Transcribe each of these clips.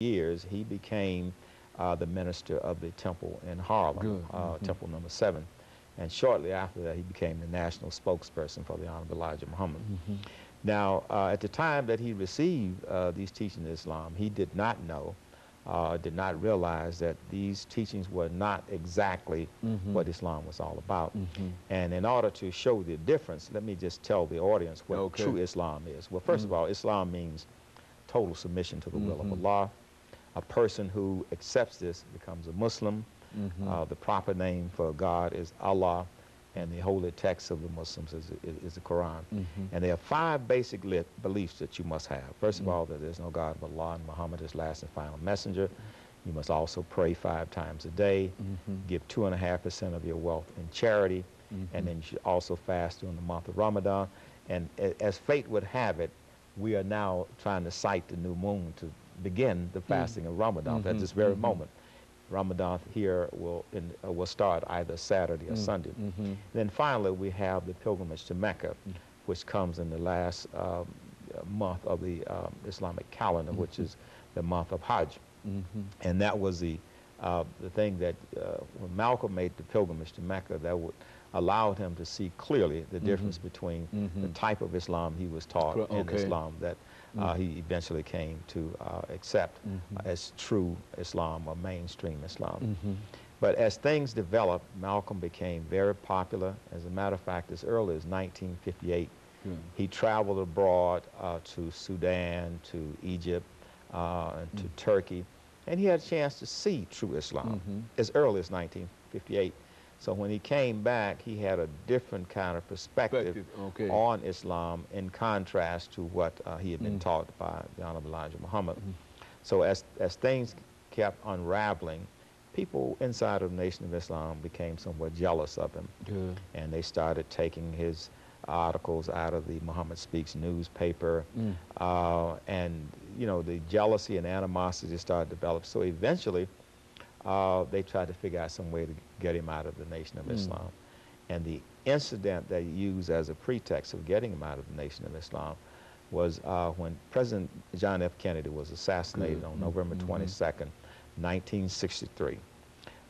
years, he became the minister of the temple in Harlem, Temple number 7. And shortly after that, he became the national spokesperson for the Honorable Elijah Muhammad. Now, at the time that he received these teachings of Islam, he did not know, did not realize that these teachings were not exactly what Islam was all about. And in order to show the difference, let me just tell the audience what true Islam is. Well, first of all, Islam means total submission to the will of Allah. A person who accepts this becomes a Muslim. The proper name for God is Allah, and the holy text of the Muslims is the Quran. And there are 5 basic beliefs that you must have. First of all, that there's no God but Allah, and Muhammad is last and final messenger. You must also pray 5 times a day, give 2.5% of your wealth in charity, and then you should also fast during the month of Ramadan. And as fate would have it, we are now trying to sight the new moon to begin the fasting of Ramadan at this very moment. Ramadan here will start either Saturday or Sunday. Then finally, we have the pilgrimage to Mecca, which comes in the last month of the Islamic calendar, which is the month of Hajj. And that was the thing that when Malcolm made the pilgrimage to Mecca, that would allowed him to see clearly the difference between the type of Islam he was taught and Islam that he eventually came to accept as true Islam or mainstream Islam. But as things developed, Malcolm became very popular. As a matter of fact, as early as 1958, he traveled abroad to Sudan, to Egypt, and to Turkey, and he had a chance to see true Islam as early as 1958. So when he came back, he had a different kind of perspective on Islam in contrast to what he had been taught by the Honorable Elijah Muhammad. So as things kept unraveling, people inside of the Nation of Islam became somewhat jealous of him. And they started taking his articles out of the Muhammad Speaks newspaper. And, you know, the jealousy and animosity started to develop. So eventually, they tried to figure out some way to get him out of the Nation of Islam. And the incident they used as a pretext of getting him out of the Nation of Islam was when President John F. Kennedy was assassinated on November 22nd, 1963.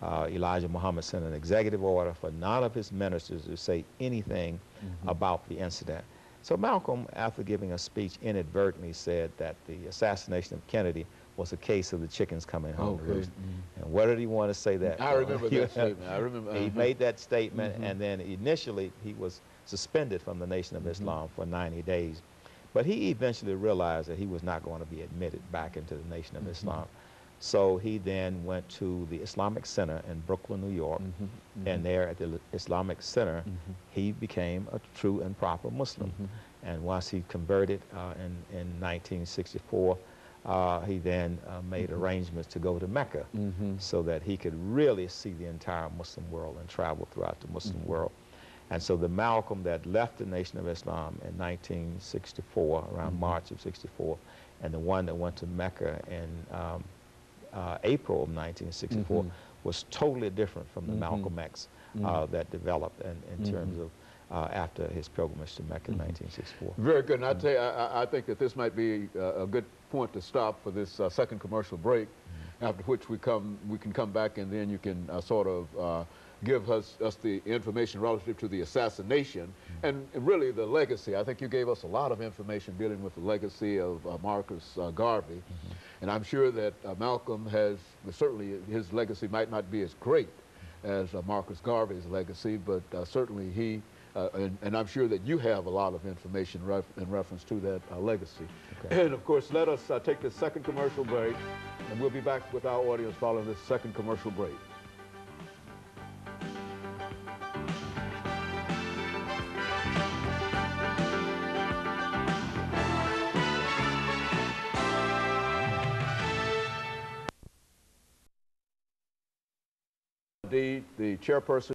Elijah Muhammad sent an executive order for none of his ministers to say anything about the incident. So Malcolm, after giving a speech, inadvertently said that the assassination of Kennedy was a case of the chickens coming home to roost. And what did he want to say that? I remember that statement. I remember. He made that statement, and then initially he was suspended from the Nation of Islam for 90 days. But he eventually realized that he was not going to be admitted back into the Nation of Islam. So he then went to the Islamic Center in Brooklyn, New York, and there at the Islamic Center, he became a true and proper Muslim. And once he converted in 1964, he then made arrangements to go to Mecca so that he could really see the entire Muslim world and travel throughout the Muslim world. And so the Malcolm that left the Nation of Islam in 1964, around March of 64, and the one that went to Mecca in April of 1964 was totally different from the Malcolm X that developed in terms of after his pilgrimage to Mecca in 1964. Very good. And I tell you, I think that this might be a good point to stop for this second commercial break, after which we can come back, and then you can sort of give us the information relative to the assassination and really the legacy. I think you gave us a lot of information dealing with the legacy of Marcus Garvey, and I'm sure that Malcolm has, certainly his legacy might not be as great as Marcus Garvey's legacy, but certainly he and I'm sure that you have a lot of information in reference to that legacy. And of course, let us take this second commercial break, and we'll be back with our audience following this second commercial break. The chairperson